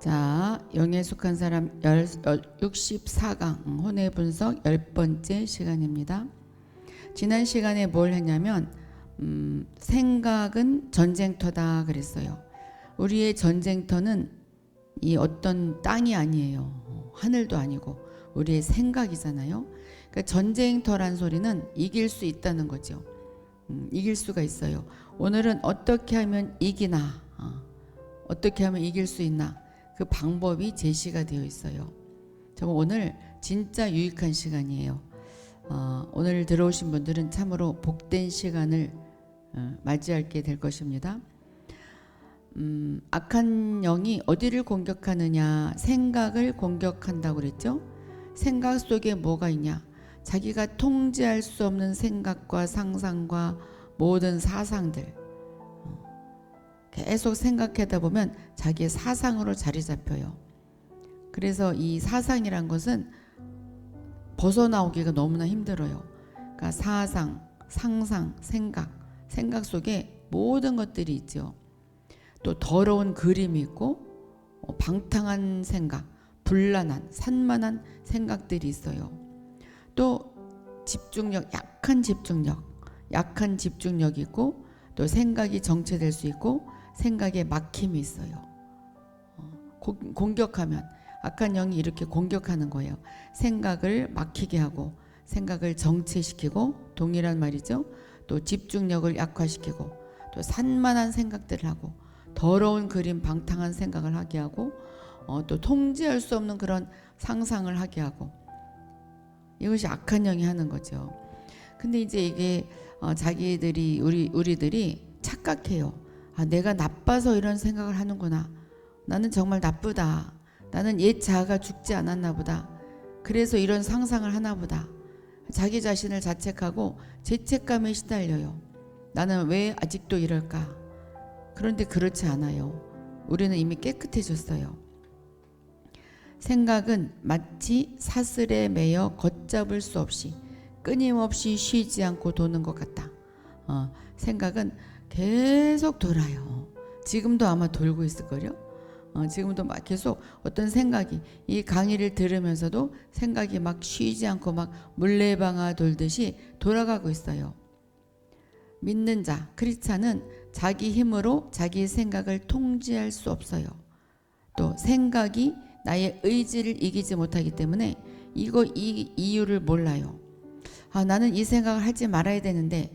자, 영에 속한 사람 64강 혼의 분석 10번째 시간입니다. 지난 시간에 뭘 했냐면 생각은 전쟁터다 그랬어요. 우리의 전쟁터는 이 어떤 땅이 아니에요. 하늘도 아니고 우리의 생각이잖아요. 그러니까 전쟁터란 소리는 이길 수 있다는 거죠. 이길 수가 있어요. 오늘은 어떻게 하면 이기나, 어떻게 하면 이길 수 있나, 그 방법이 제시가 되어 있어요. 정말 오늘 진짜 유익한 시간이에요. 오늘 들어오신 분들은 참으로 복된 시간을 맞이하게 될 것입니다. 악한 영이 어디를 공격하느냐? 생각을 공격한다고 그랬죠? 생각 속에 뭐가 있냐? 자기가 통제할 수 없는 생각과 상상과 모든 사상들, 계속 생각하다 보면 자기의 사상으로 자리 잡혀요. 그래서 이 사상이란 것은 벗어나오기가 너무나 힘들어요. 그러니까 사상, 상상, 생각 속에 모든 것들이 있죠. 또 더러운 그림이 있고 방탕한 생각, 불란한, 산만한 생각들이 있어요. 또 집중력, 약한 집중력이 있고, 또 생각이 정체될 수 있고, 생각에 막힘이 있어요. 공격하면 악한 영이 이렇게 공격하는 거예요. 생각을 막히게 하고, 생각을 정체시키고, 동일한 말이죠. 또 집중력을 약화시키고, 또 산만한 생각들을 하고, 더러운 그림, 방탕한 생각을 하게 하고, 또 통제할 수 없는 그런 상상을 하게 하고, 이것이 악한 영이 하는 거죠. 근데 이제 이게 자기들이 우리들이 착각해요. 내가 나빠서 이런 생각을 하는구나. 나는 정말 나쁘다. 나는 옛 자아가 죽지 않았나 보다. 그래서 이런 상상을 하나 보다. 자기 자신을 자책하고 죄책감에 시달려요. 나는 왜 아직도 이럴까? 그런데 그렇지 않아요. 우리는 이미 깨끗해졌어요. 생각은 마치 사슬에 매여 걷잡을 수 없이 끊임없이 쉬지 않고 도는 것 같다. 생각은 계속 돌아요. 지금도 아마 돌고 있을걸요. 지금도 막 계속 어떤 생각이, 이 강의를 들으면서도 생각이 막 쉬지 않고 막 물레방아 돌듯이 돌아가고 있어요. 믿는 자, 크리스찬은 자기 힘으로 자기 생각을 통제할 수 없어요. 또 생각이 나의 의지를 이기지 못하기 때문에 이 이유를 몰라요. 나는 이 생각을 하지 말아야 되는데,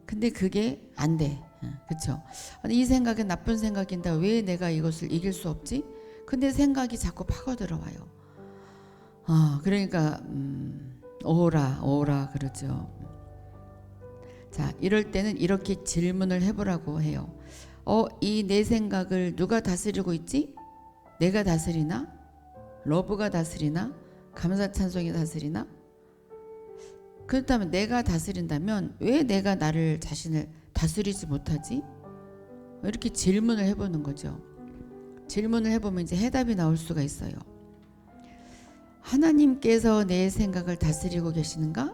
근데 그게 안 돼. 그렇죠? 이 생각은 나쁜 생각인데 왜 내가 이것을 이길 수 없지? 근데 생각이 자꾸 파고 들어와요. 그러니까 오라 그러죠. 자, 이럴 때는 이렇게 질문을 해보라고 해요. 이 내 생각을 누가 다스리고 있지? 내가 다스리나? 러브가 다스리나? 감사 찬송이 다스리나? 그렇다면 내가 다스린다면 왜 내가 나를 자신을 다스리지 못하지? 이렇게 질문을 해보는 거죠. 질문을 해보면 이제 해답이 나올 수가 있어요. 하나님께서 내 생각을 다스리고 계시는가?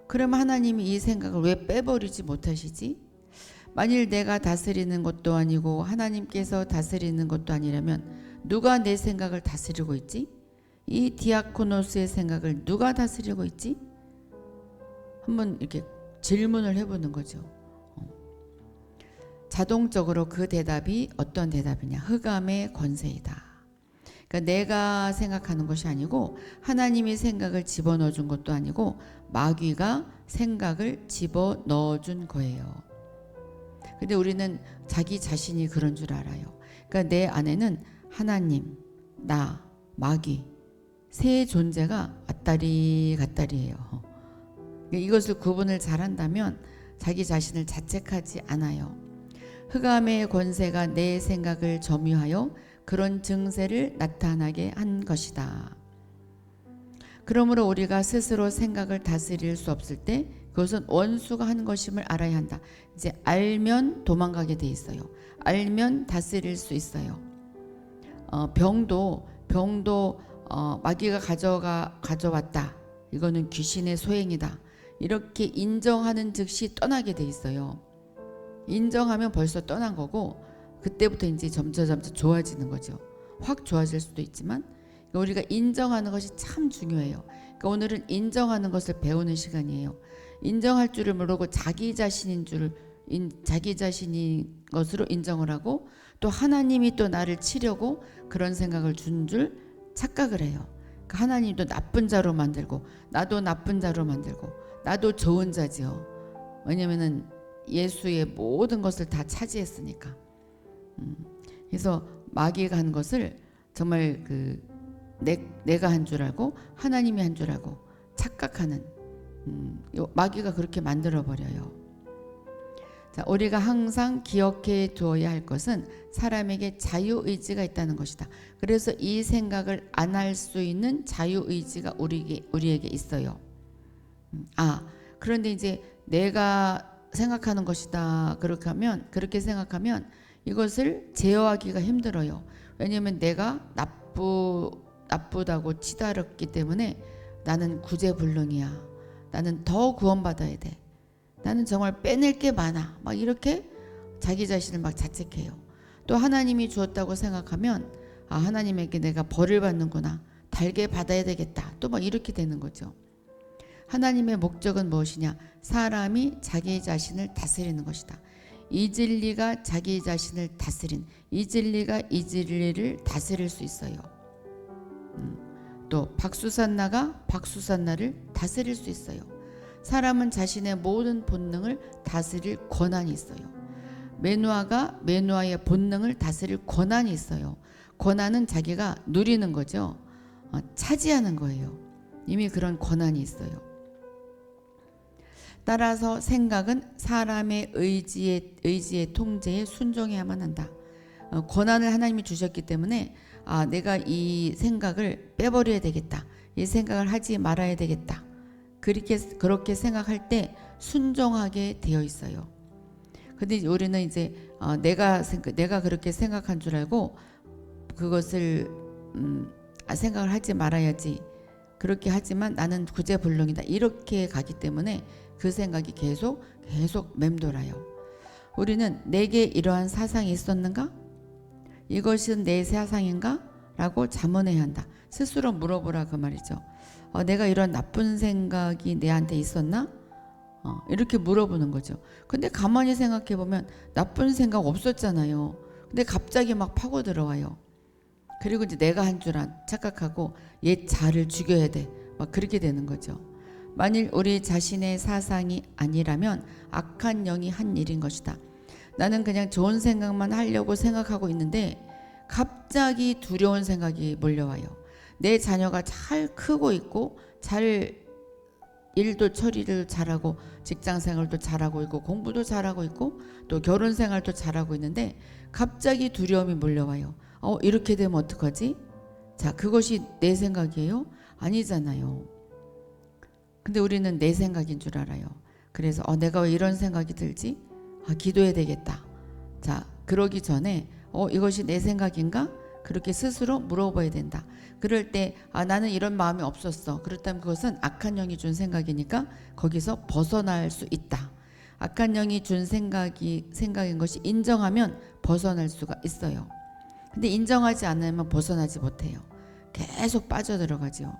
그럼 하나님이 이 생각을 왜 빼버리지 못하시지? 만일 내가 다스리는 것도 아니고 하나님께서 다스리는 것도 아니라면 누가 내 생각을 다스리고 있지? 이 디아코노스의 생각을 누가 다스리고 있지? 한번 이렇게 질문을 해보는 거죠. 자동적으로 그 대답이 어떤 대답이냐? 흑암의 권세이다. 그러니까 내가 생각하는 것이 아니고 하나님이 생각을 집어넣어 준 것도 아니고 마귀가 생각을 집어넣어 준 거예요. 근데 우리는 자기 자신이 그런 줄 알아요. 그러니까 내 안에는 하나님, 나, 마귀 세 존재가 왔다리 갔다리예요. 이것을 구분을 잘한다면 자기 자신을 자책하지 않아요. 흑암의 권세가 내 생각을 점유하여 그런 증세를 나타나게 한 것이다. 그러므로 우리가 스스로 생각을 다스릴 수 없을 때 그것은 원수가 한 것임을 알아야 한다. 이제 알면 도망가게 돼 있어요. 알면 다스릴 수 있어요. 병도 마귀가 가져왔다. 이거는 귀신의 소행이다. 이렇게 인정하는 즉시 떠나게 돼 있어요. 인정하면 벌써 떠난 거고 그때부터 이제 점차 좋아지는 거죠. 확 좋아질 수도 있지만 우리가 인정하는 것이 참 중요해요. 그러니까 오늘은 인정하는 것을 배우는 시간이에요. 인정할 줄을 모르고 자기 자신인 것으로 인정을 하고 또 하나님이 또 나를 치려고 그런 생각을 준 줄 착각을 해요. 그러니까 하나님도 나쁜 자로 만들고 나도 나쁜 자로 만들고 나도 좋은 자지요. 왜냐면은 예수의 모든 것을 다 차지했으니까. 그래서 마귀가 한 것을 정말 내가 한 줄 알고 하나님이 한 줄 알고 착각하는 마귀가 그렇게 만들어 버려요. 자, 우리가 항상 기억해 두어야 할 것은 사람에게 자유의지가 있다는 것이다. 그래서 이 생각을 안 할 수 있는 자유의지가 우리에게 있어요. 그런데 이제 내가 생각하는 것이다. 그렇게 생각하면 이것을 제어하기가 힘들어요. 왜냐하면 내가 나쁘다고 치달았기 때문에 나는 구제불능이야. 나는 더 구원받아야 돼. 나는 정말 빼낼 게 많아. 막 이렇게 자기 자신을 막 자책해요. 또 하나님이 주었다고 생각하면 하나님에게 내가 벌을 받는구나. 달게 받아야 되겠다. 또 막 이렇게 되는 거죠. 하나님의 목적은 무엇이냐? 사람이 자기 자신을 다스리는 것이다. 이 진리가 자기 자신을 이 진리가 이 진리를 다스릴 수 있어요. 또 박수산나가 박수산나를 다스릴 수 있어요. 사람은 자신의 모든 본능을 다스릴 권한이 있어요. 매누아가 매누아의 본능을 다스릴 권한이 있어요. 권한은 자기가 누리는 거죠. 차지하는 거예요. 이미 그런 권한이 있어요. 따라서 생각은 사람의 의지의 통제에 순종해야만 한다. 권한을 하나님이 주셨기 때문에 내가 이 생각을 빼버려야 되겠다. 이 생각을 하지 말아야 되겠다. 그렇게 생각할 때 순종하게 되어 있어요. 근데 우리는 이제 내가 그렇게 생각한 줄 알고 그것을 생각을 하지 말아야지. 그렇게 하지만 나는 구제불능이다. 이렇게 가기 때문에 그 생각이 계속 맴돌아요. 우리는 내게 이러한 사상이 있었는가? 이것은 내 사상인가? 라고 자문해야 한다. 스스로 물어보라 그 말이죠. 내가 이런 나쁜 생각이 내한테 있었나? 이렇게 물어보는 거죠. 근데 가만히 생각해 보면 나쁜 생각 없었잖아요. 근데 갑자기 막 파고 들어와요. 그리고 이제 내가 한 줄 착각하고 옛 자를 죽여야 돼. 막 그렇게 되는 거죠. 만일 우리 자신의 사상이 아니라면 악한 영이 한 일인 것이다. 나는 그냥 좋은 생각만 하려고 생각하고 있는데 갑자기 두려운 생각이 몰려와요. 내 자녀가 잘 크고 있고 잘 일도 처리를 잘하고 직장 생활도 잘하고 있고 공부도 잘하고 있고 또 결혼 생활도 잘하고 있는데 갑자기 두려움이 몰려와요. 이렇게 되면 어떡하지? 자, 그것이 내 생각이에요? 아니잖아요. 근데 우리는 내 생각인 줄 알아요. 그래서 내가 왜 이런 생각이 들지? 기도해야 되겠다. 자, 그러기 전에 이것이 내 생각인가? 그렇게 스스로 물어봐야 된다. 그럴 때 나는 이런 마음이 없었어. 그렇다면 그것은 악한 영이 준 생각이니까 거기서 벗어날 수 있다. 악한 영이 준 생각인 것이 인정하면 벗어날 수가 있어요. 근데 인정하지 않으면 벗어나지 못해요. 계속 빠져들어가죠.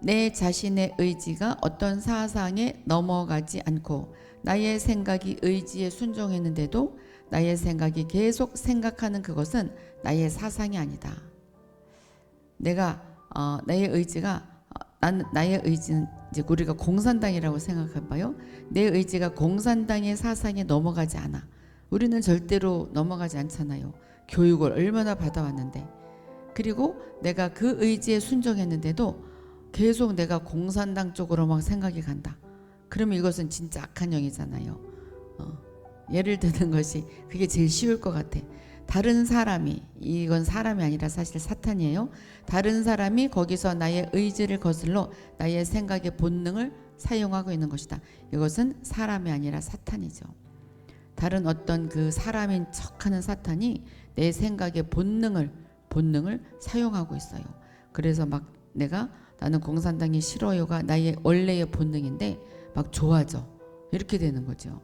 내 자신의 의지가 어떤 사상에 넘어가지 않고 나의 생각이 의지에 순종했는데도 나의 생각이 계속 생각하는 그것은 나의 사상이 아니다. 나의 의지는 이제 우리가 공산당이라고 생각해봐요. 내 의지가 공산당의 사상에 넘어가지 않아. 우리는 절대로 넘어가지 않잖아요. 교육을 얼마나 받아왔는데. 그리고 내가 그 의지에 순종했는데도 계속 내가 공산당 쪽으로 막 생각이 간다. 그러면 이것은 진짜 악한 영이잖아요. 예를 드는 것이 그게 제일 쉬울 것 같아. 다른 사람이, 이건 사람이 아니라 사실 사탄이에요. 다른 사람이 거기서 나의 의지를 거슬러 나의 생각의 본능을 사용하고 있는 것이다. 이것은 사람이 아니라 사탄이죠. 다른 어떤 그 사람인 척하는 사탄이 내 생각의 본능을 사용하고 있어요. 그래서 막 나는 공산당이 싫어요가 나의 원래의 본능인데 막 좋아져. 이렇게 되는 거죠.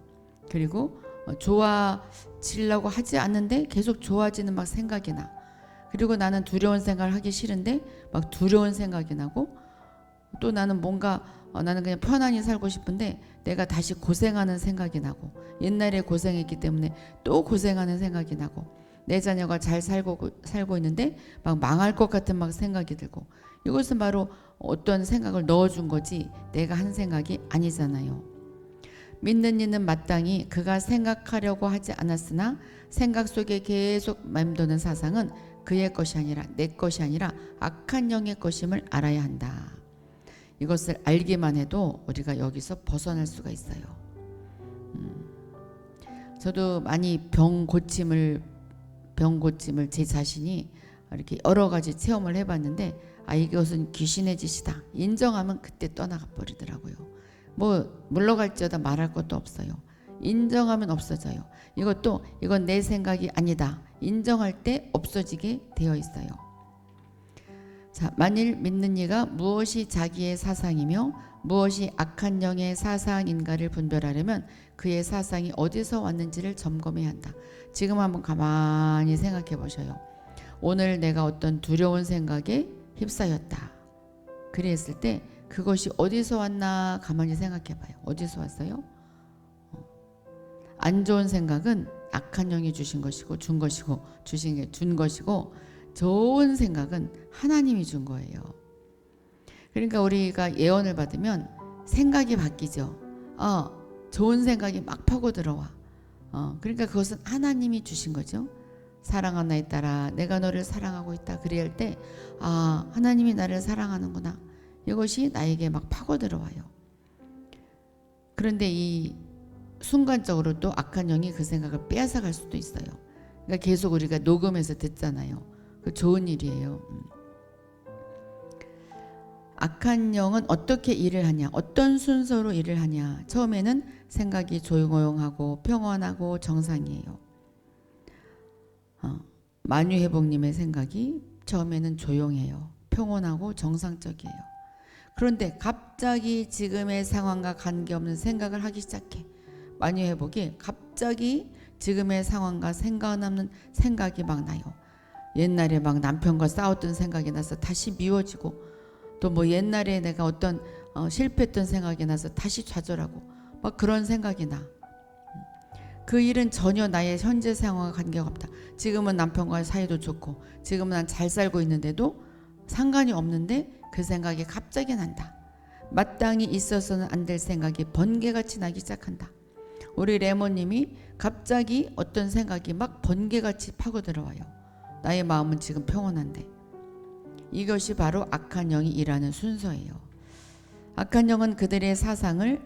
그리고 좋아지려고 하지 않는데 계속 좋아지는 막 생각이 나. 그리고 나는 두려운 생각을 하기 싫은데 막 두려운 생각이 나고, 또 나는 뭔가 나는 그냥 편안히 살고 싶은데 내가 다시 고생하는 생각이 나고, 옛날에 고생했기 때문에 또 고생하는 생각이 나고, 내 자녀가 잘 살고 있는데 막 망할 것 같은 막 생각이 들고, 이것은 바로 어떤 생각을 넣어준 거지 내가 한 생각이 아니잖아요. 믿는 이는 마땅히 그가 생각하려고 하지 않았으나 생각 속에 계속 맴도는 사상은 그의 것이 아니라 내 것이 아니라 악한 영의 것임을 알아야 한다. 이것을 알기만 해도 우리가 여기서 벗어날 수가 있어요. 저도 많이 병 고침을 제 자신이 이렇게 여러 가지 체험을 해봤는데, 이것은 귀신의 짓이다 인정하면 그때 떠나가 버리더라고요. 뭐 물러갈지어다 말할 것도 없어요. 인정하면 없어져요. 이건 내 생각이 아니다 인정할 때 없어지게 되어 있어요. 자, 만일 믿는 이가 무엇이 자기의 사상이며 무엇이 악한 영의 사상인가를 분별하려면 그의 사상이 어디서 왔는지를 점검해야 한다. 지금 한번 가만히 생각해 보셔요. 오늘 내가 어떤 두려운 생각에 휩싸였다. 그랬을 때 그것이 어디서 왔나 가만히 생각해 봐요. 어디서 왔어요? 안 좋은 생각은 악한 영이 준 것이고, 좋은 생각은 하나님이 준 거예요. 그러니까 우리가 예언을 받으면 생각이 바뀌죠. 좋은 생각이 막 파고 들어와. 그러니까 그것은 하나님이 주신 거죠. 사랑하는 나에 따라 내가 너를 사랑하고 있다. 그럴 때 하나님이 나를 사랑하는구나. 이것이 나에게 막 파고 들어와요. 그런데 이 순간적으로 또 악한 영이 그 생각을 빼앗아갈 수도 있어요. 그러니까 계속 우리가 녹음해서 듣잖아요. 그 좋은 일이에요. 악한 영은 어떻게 일을 하냐, 어떤 순서로 일을 하냐. 처음에는 생각이 조용조용하고 평온하고 정상이에요. 만유회복님의 생각이 처음에는 조용해요. 평온하고 정상적이에요. 그런데 갑자기 지금의 상황과 관계없는 생각을 하기 시작해. 만유회복이 갑자기 지금의 상황과 상관없는 생각이 막 나요. 옛날에 막 남편과 싸웠던 생각이 나서 다시 미워지고, 또 뭐 옛날에 내가 어떤 실패했던 생각이 나서 다시 좌절하고 막 그런 생각이 나. 그 일은 전혀 나의 현재 상황과 관계가 없다. 지금은 남편과의 사이도 좋고 지금은 난 잘 살고 있는데도 상관이 없는데 그 생각이 갑자기 난다. 마땅히 있어서는 안 될 생각이 번개같이 나기 시작한다. 우리 레모님이 갑자기 어떤 생각이 막 번개같이 파고 들어와요. 나의 마음은 지금 평온한데. 이것이 바로 악한 영이 일하는 순서예요. 악한 영은 그들의 사상을,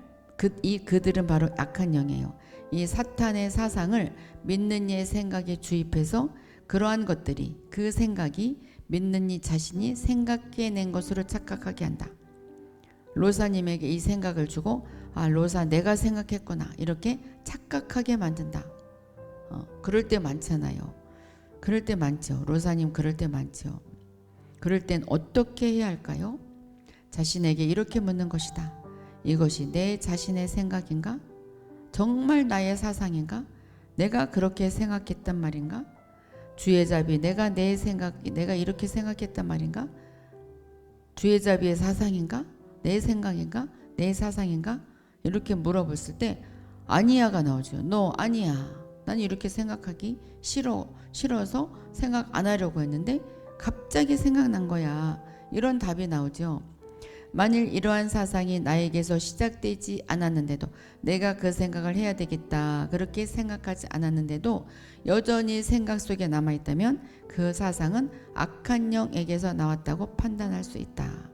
그들은 바로 악한 영이에요. 이 사탄의 사상을 믿는 이의 생각에 주입해서 그러한 것들이, 그 생각이 믿는 이 자신이 생각해낸 것으로 착각하게 한다. 로사님에게 이 생각을 주고 로사 내가 생각했구나 이렇게 착각하게 만든다. 그럴 때 많잖아요. 그럴 때 많죠. 로사님 그럴 때 많죠. 그럴 땐 어떻게 해야 할까요? 자신에게 이렇게 묻는 것이다. 이것이 내 자신의 생각인가? 정말 나의 사상인가? 내가 그렇게 생각했단 말인가? 주의 자비, 내가 이렇게 생각했단 말인가? 주의 자비의 사상인가? 내 생각인가? 내 사상인가? 이렇게 물어봤을 때 아니야가 나오죠. 너 아니야. 난 이렇게 생각하기 싫어서 생각 안 하려고 했는데 갑자기 생각난 거야. 이런 답이 나오죠. 만일 이러한 사상이 나에게서 시작되지 않았는데도, 내가 그 생각을 해야 되겠다 그렇게 생각하지 않았는데도 여전히 생각 속에 남아있다면 그 사상은 악한 영에게서 나왔다고 판단할 수 있다.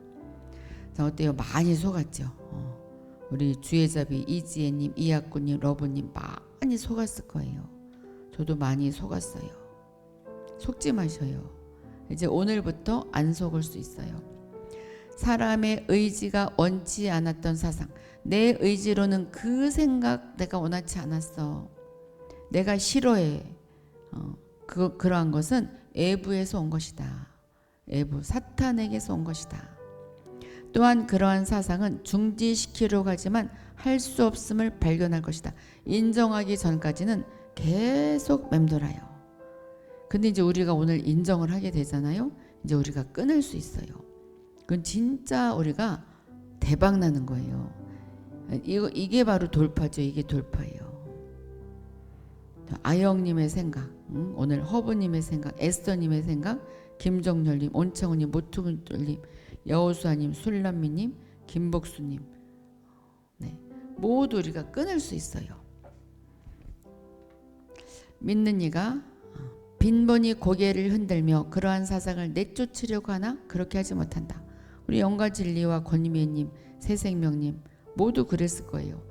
자, 어때요? 많이 속았죠. 우리 주의자비 이지혜님, 이학구님, 러브님 많이 속았을 거예요. 저도 많이 속았어요. 속지 마셔요. 이제 오늘부터 안 속을 수 있어요. 사람의 의지가 원치 않았던 사상, 내 의지로는 그 생각 내가 원하지 않았어. 내가 싫어해. 그러한 것은 외부에서 온 것이다. 외부 사탄에게서 온 것이다. 또한 그러한 사상은 중지시키려고 하지만 할 수 없음을 발견할 것이다. 인정하기 전까지는 계속 맴돌아요. 근데 이제 우리가 오늘 인정을 하게 되잖아요. 이제 우리가 끊을 수 있어요. 그건 진짜 우리가 대박 나는 거예요. 이게 바로 돌파죠. 이게 돌파예요. 아영님의 생각, 오늘 허브님의 생각, 에스더님의 생각, 김정렬님, 온창우님, 모투분님, 여호수아님, 술람미님, 김복수님, 네, 모두 우리가 끊을 수 있어요. 믿는 이가 빈번히 고개를 흔들며 그러한 사상을 내쫓으려고 하나 그렇게 하지 못한다. 우리 영가진리와 권미애님, 새생명님 모두 그랬을 거예요.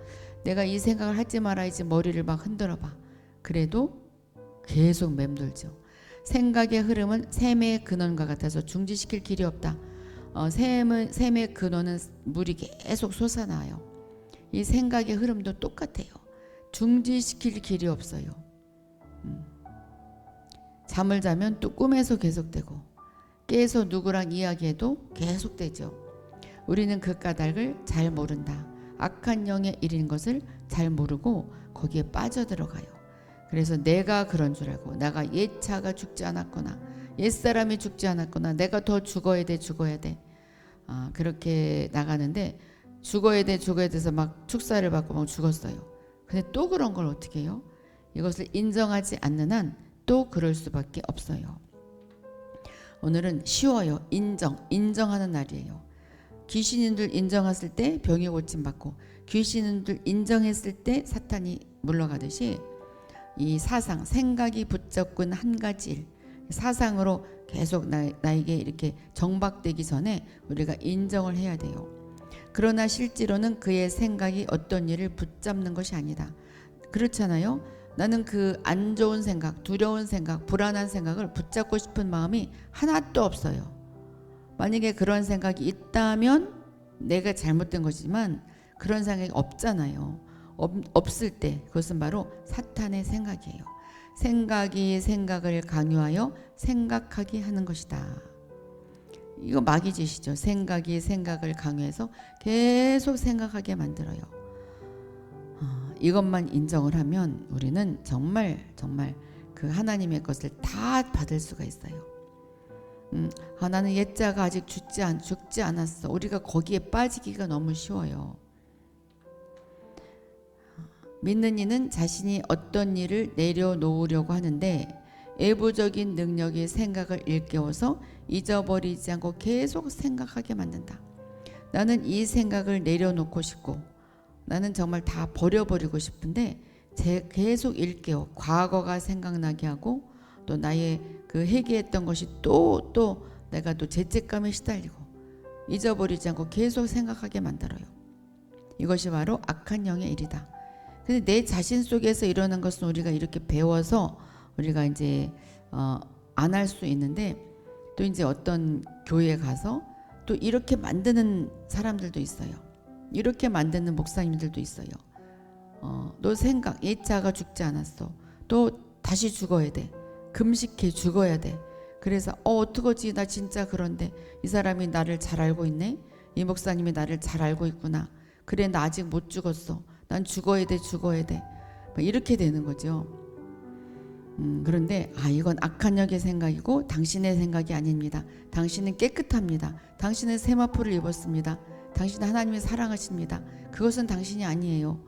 내가 이 생각을 하지 말아야지 머리를 막 흔들어봐. 그래도 계속 맴돌죠. 생각의 흐름은 샘의 근원과 같아서 중지시킬 길이 없다. 샘의 근원은 물이 계속 솟아나요. 이 생각의 흐름도 똑같아요. 중지시킬 길이 없어요. 잠을 자면 또 꿈에서 계속되고 깨서 누구랑 이야기해도 계속되죠. 우리는 그 까닭을 잘 모른다. 악한 영의 일인 것을 잘 모르고 거기에 빠져들어가요. 그래서 내가 그런 줄 알고 내가 옛차가 죽지 않았구나, 옛사람이 죽지 않았구나, 내가 더 죽어야 돼 그렇게 나가는데 죽어야 돼서 막 축사를 받고 막 죽었어요. 근데 또 그런 걸 어떻게 해요? 이것을 인정하지 않는 한 또 그럴 수밖에 없어요. 오늘은 쉬워요. 인정하는 날이에요. 귀신인들 인정했을 때 병이 고침받고 귀신인들 인정했을 때 사탄이 물러가듯이 이 사상, 생각이 붙잡고 한 가지 일, 사상으로 계속 나에게 이렇게 정박되기 전에 우리가 인정을 해야 돼요. 그러나 실제로는 그의 생각이 어떤 일을 붙잡는 것이 아니다. 그렇잖아요. 나는 그 안 좋은 생각, 두려운 생각, 불안한 생각을 붙잡고 싶은 마음이 하나도 없어요. 만약에 그런 생각이 있다면 내가 잘못된 것이지만 그런 생각이 없잖아요. 없을 때 그것은 바로 사탄의 생각이에요. 생각이 생각을 강요하여 생각하게 하는 것이다. 이거 마귀짓이죠. 생각이 생각을 강요해서 계속 생각하게 만들어요. 이것만 인정을 하면 우리는 정말 그 하나님의 것을 다 받을 수가 있어요. 나는 옛자가 아직 죽지 않았어. 우리가 거기에 빠지기가 너무 쉬워요. 믿는 이는 자신이 어떤 일을 내려놓으려고 하는데 외부적인 능력이 생각을 일깨워서 잊어버리지 않고 계속 생각하게 만든다. 나는 이 생각을 내려놓고 싶고 나는 정말 다 버려버리고 싶은데 계속 일깨워 과거가 생각나게 하고 또 나의 그 회개했던 것이 또 내가 또 죄책감에 시달리고 잊어버리지 않고 계속 생각하게 만들어요. 이것이 바로 악한 영의 일이다. 근데 내 자신 속에서 일어난 것은 우리가 이렇게 배워서 우리가 이제 안 할 수 있는데 또 이제 어떤 교회에 가서 또 이렇게 만드는 사람들도 있어요. 이렇게 만드는 목사님들도 있어요. 너 생각, 옛자가 죽지 않았어. 또 다시 죽어야 돼. 금식해 죽어야 돼. 그래서 어떡하지? 나 진짜 그런데 이 사람이 나를 잘 알고 있네. 이 목사님이 나를 잘 알고 있구나. 그래 나 아직 못 죽었어. 난 죽어야 돼. 이렇게 되는 거죠. 그런데 이건 악한 영의 생각이고 당신의 생각이 아닙니다. 당신은 깨끗합니다. 당신은 세마포를 입었습니다. 당신은 하나님의 사랑하십니다. 그것은 당신이 아니에요.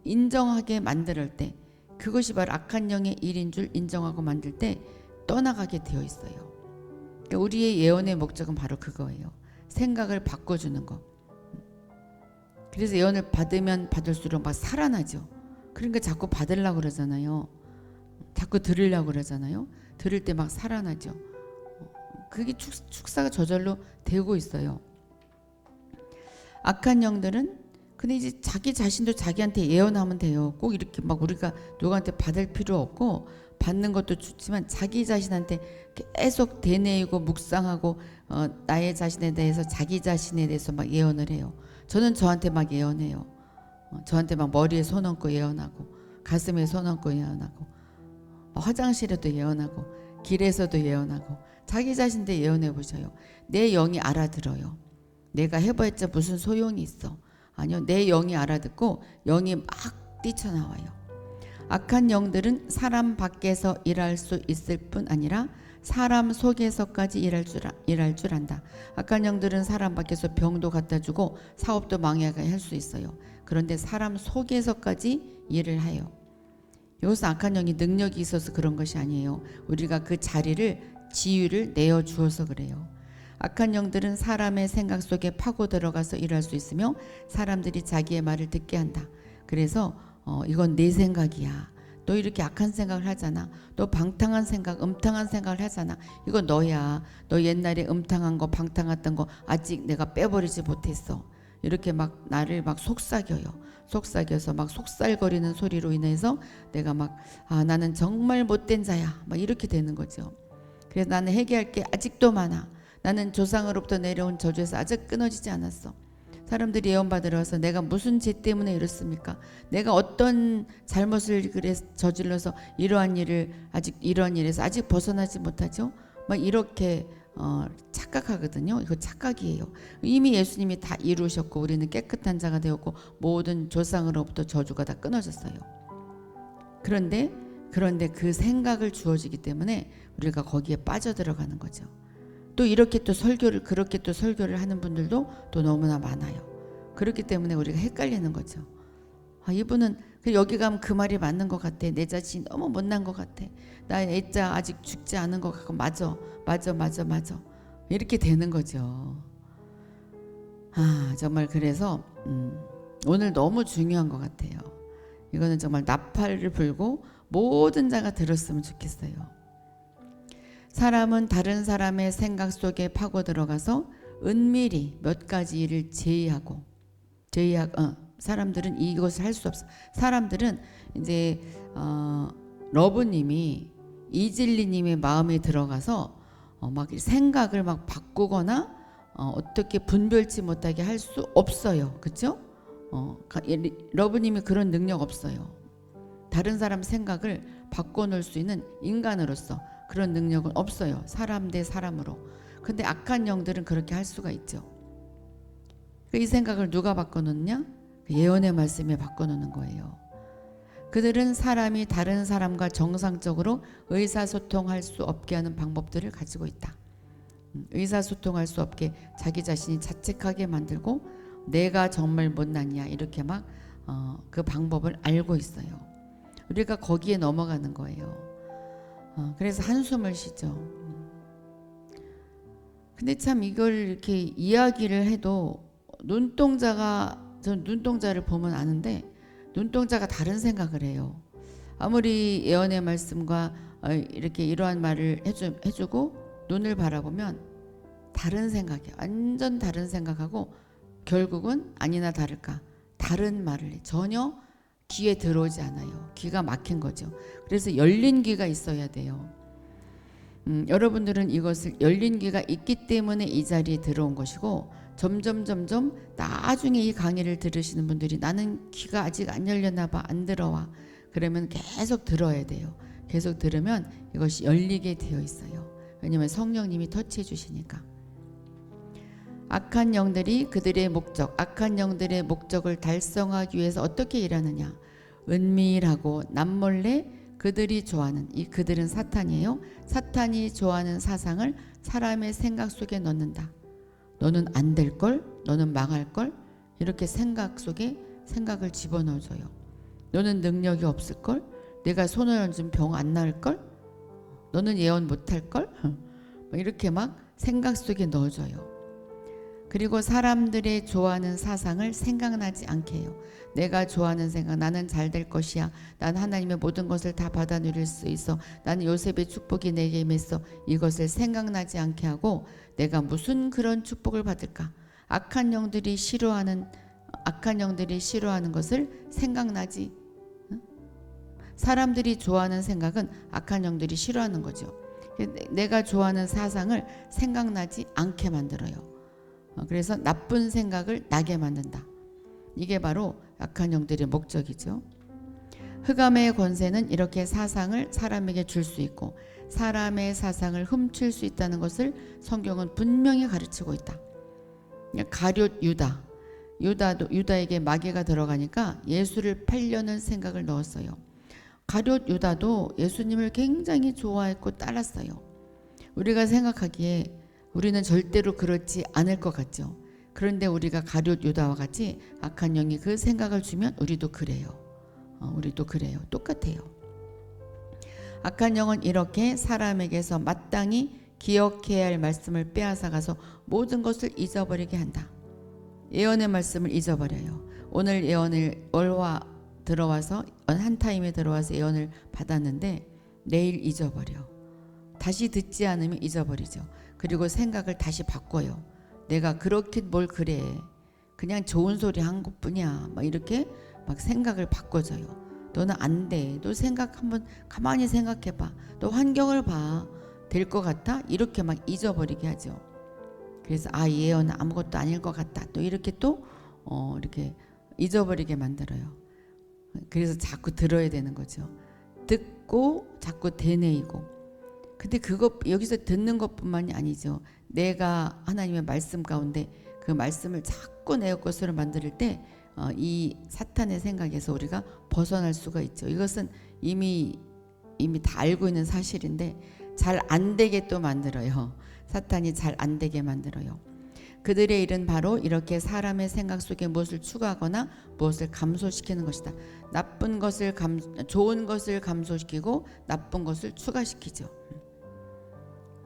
인정하게 만들 때 그것이 바로 악한 영의 일인 줄 인정하고 만들 때 떠나가게 되어 있어요. 그러니까 우리의 예언의 목적은 바로 그거예요. 생각을 바꿔주는 거. 그래서 예언을 받으면 받을수록 막 살아나죠. 그러니까 자꾸 받으려고 그러잖아요. 자꾸 들으려고 그러잖아요. 들을 때 막 살아나죠. 그게 축사가 저절로 되고 있어요. 악한 영들은 근데 이제 자기 자신도 자기한테 예언하면 돼요. 꼭 이렇게 막 우리가 누구한테 받을 필요 없고 받는 것도 좋지만 자기 자신한테 계속 되뇌이고 묵상하고 나의 자신에 대해서 자기 자신에 대해서 막 예언을 해요. 저는 저한테 막 예언해요. 저한테 막 머리에 손 얹고 예언하고 가슴에 손 얹고 예언하고 화장실에도 예언하고 길에서도 예언하고 자기 자신한테 예언해 보셔요. 내 영이 알아들어요. 내가 해봤자 무슨 소용이 있어. 아니요. 내 영이 알아듣고 영이 막 뛰쳐나와요. 악한 영들은 사람 밖에서 일할 수 있을 뿐 아니라 사람 속에서까지 일할 줄 안다. 악한 영들은 사람 밖에서 병도 갖다 주고 사업도 망하게 할 수 있어요. 그런데 사람 속에서까지 일을 해요. 이것은 악한 영이 능력이 있어서 그런 것이 아니에요. 우리가 그 자리를 지위를 내어 주어서 그래요. 악한 영들은 사람의 생각 속에 파고 들어가서 일할 수 있으며 사람들이 자기의 말을 듣게 한다. 그래서 이건 내 생각이야. 너 이렇게 악한 생각을 하잖아. 너 방탕한 생각, 음탕한 생각을 하잖아. 이거 너야. 너 옛날에 음탕한 거, 방탕했던 거 아직 내가 빼버리지 못했어. 이렇게 막 나를 막 속삭여요. 속삭여서 막 속살거리는 소리로 인해서 내가 막 나는 정말 못된 자야. 막 이렇게 되는 거죠. 그래서 나는 회개할 게 아직도 많아. 나는 조상으로부터 내려온 저주에서 아직 끊어지지 않았어. 사람들이 예언받으러 와서 내가 무슨 죄 때문에 이렇습니까? 내가 어떤 잘못을 저질러서 이러한 일에서 아직 벗어나지 못하죠? 막 이렇게 착각하거든요. 이거 착각이에요. 이미 예수님이 다 이루셨고 우리는 깨끗한 자가 되었고 모든 조상으로부터 저주가 다 끊어졌어요. 그런데 그 생각을 주어지기 때문에 우리가 거기에 빠져들어가는 거죠. 또 이렇게 또 그렇게 또 설교를 하는 분들도 또 너무나 많아요. 그렇기 때문에 우리가 헷갈리는 거죠. 이분은 여기 가면 그 말이 맞는 것 같아. 내 자신이 너무 못난 것 같아. 나 애자 아직 죽지 않은 것 같고 맞아. 이렇게 되는 거죠. 정말 그래서 오늘 너무 중요한 것 같아요. 이거는 정말 나팔을 불고 모든 자가 들었으면 좋겠어요. 사람은 다른 사람의 생각 속에 파고 들어가서 은밀히 몇 가지 일을 제의하고 사람들은 이것을 할 수 없어. 사람들은 이제 러브님이 이질리님의 마음에 들어가서 막 생각을 막 바꾸거나 어떻게 분별치 못하게 할 수 없어요. 그렇죠? 러브님이 그런 능력 없어요. 다른 사람 생각을 바꿔놓을 수 있는 인간으로서 그런 능력은 없어요. 사람 대 사람으로. 근데 악한 영들은 그렇게 할 수가 있죠. 이 생각을 누가 바꿔놓느냐? 예언의 말씀에 바꿔놓는 거예요. 그들은 사람이 다른 사람과 정상적으로 의사소통할 수 없게 하는 방법들을 가지고 있다. 의사소통할 수 없게 자기 자신이 자책하게 만들고 내가 정말 못났냐 이렇게 막 그 방법을 알고 있어요. 우리가 거기에 넘어가는 거예요. 그래서 한숨을 쉬죠. 근데 참 이걸 이렇게 이야기를 해도 전 눈동자를 보면 아는데 눈동자가 다른 생각을 해요. 아무리 예언의 말씀과 이렇게 이러한 말을 해주고 눈을 바라보면 다른 생각이에요. 완전 다른 생각하고 결국은 아니나 다를까 다른 말을 해. 전혀 귀에 들어오지 않아요. 귀가 막힌 거죠. 그래서 열린 귀가 있어야 돼요. 여러분들은 이것을 열린 귀가 있기 때문에 이 자리에 들어온 것이고 점점 나중에 이 강의를 들으시는 분들이 나는 귀가 아직 안 열렸나 봐. 안 들어와. 그러면 계속 들어야 돼요. 계속 들으면 이것이 열리게 되어 있어요. 왜냐하면 성령님이 터치해 주시니까. 악한 영들이 악한 영들의 목적을 달성하기 위해서 어떻게 일하느냐. 은밀하고 남몰래 그들이 좋아하는 그들은 사탄이에요. 사탄이 좋아하는 사상을 사람의 생각 속에 넣는다. 너는 안 될걸? 너는 망할걸? 이렇게 생각 속에 생각을 집어넣어줘요. 너는 능력이 없을걸? 내가 손을 얹으면 병 안 나을걸? 너는 예언 못할걸? 이렇게 막 생각 속에 넣어줘요. 그리고 사람들의 좋아하는 사상을 생각나지 않게 해요. 내가 좋아하는 생각, 나는 잘 될 것이야. 난 하나님의 모든 것을 다 받아 누릴 수 있어. 나는 요셉의 축복이 내게 임했어. 이것을 생각나지 않게 하고 내가 무슨 그런 축복을 받을까? 악한 영들이 싫어하는 것을 생각나지. 사람들이 좋아하는 생각은 악한 영들이 싫어하는 거죠. 내가 좋아하는 사상을 생각나지 않게 만들어요. 그래서 나쁜 생각을 나게 만든다. 이게 바로 악한 영들의 목적이죠. 흑암의 권세는 이렇게 사상을 사람에게 줄 수 있고 사람의 사상을 훔칠 수 있다는 것을 성경은 분명히 가르치고 있다. 가룟 유다에게 마귀가 들어가니까 예수를 팔려는 생각을 넣었어요. 가룟 유다도 예수님을 굉장히 좋아했고 따랐어요. 우리가 생각하기에 우리는 절대로 그렇지 않을 것 같죠. 그런데 우리가 가룟 유다와 같이 악한 영이 그 생각을 주면 우리도 그래요. 우리도 그래요. 똑같아요. 악한 영은 이렇게 사람에게서 마땅히 기억해야 할 말씀을 빼앗아가서 모든 것을 잊어버리게 한다. 예언의 말씀을 잊어버려요. 오늘 예언을 월화 들어와서 한 타임에 들어와서 예언을 받았는데 내일 잊어버려. 다시 듣지 않으면 잊어버리죠. 그리고 생각을 다시 바꿔요. 내가 그렇게 뭘 그래. 그냥 좋은 소리 한 것뿐이야. 막 이렇게 막 생각을 바꿔줘요. 너는 안 돼. 너 생각 한번 가만히 생각해봐. 너 환경을 봐. 될 것 같아? 이렇게 막 잊어버리게 하죠. 그래서 이 예언은 아무것도 아닐 것 같다. 또 이렇게 또 이렇게 잊어버리게 만들어요. 그래서 자꾸 들어야 되는 거죠. 듣고 자꾸 되뇌이고. 근데 그것 여기서 듣는 것뿐만이 아니죠. 내가 하나님의 말씀 가운데 그 말씀을 자꾸 내 것으로 만들 때 이 사탄의 생각에서 우리가 벗어날 수가 있죠. 이것은 이미 다 알고 있는 사실인데 잘 안 되게 또 만들어요. 사탄이 잘 안 되게 만들어요. 그들의 일은 바로 이렇게 사람의 생각 속에 무엇을 추가하거나 무엇을 감소시키는 것이다. 좋은 것을 감소시키고 나쁜 것을 추가시키죠.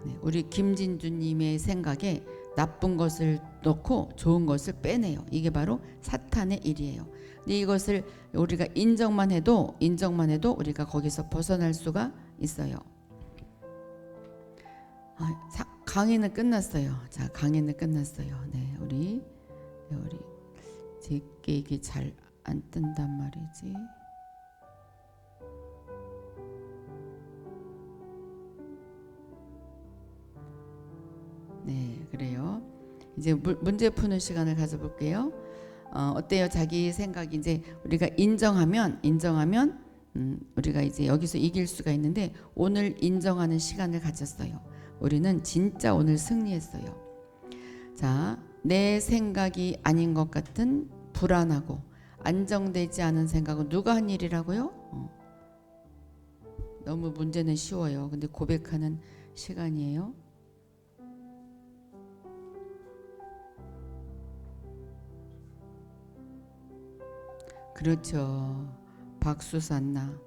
네, 우리 김진주님의 생각에 나쁜 것을 넣고 좋은 것을 빼내요. 이게 바로 사탄의 일이에요. 근데 이것을 우리가 인정만 해도 우리가 거기서 벗어날 수가 있어요. 강의는 끝났어요. 자, 강의는 끝났어요. 네, 우리 제게 이게 잘 안 뜬단 말이지. 네, 그래요. 이제 문제 푸는 시간을 가져볼게요. 어때요? 자기 생각 이제 우리가 인정하면 우리가 이제 여기서 이길 수가 있는데 오늘 인정하는 시간을 가졌어요. 우리는 진짜 오늘 승리했어요. 자, 내 생각이 아닌 것 같은 불안하고 안정되지 않은 생각은 누가 한 일이라고요? 너무 문제는 쉬워요. 근데 고백하는 시간이에요. 그렇죠. 박수산나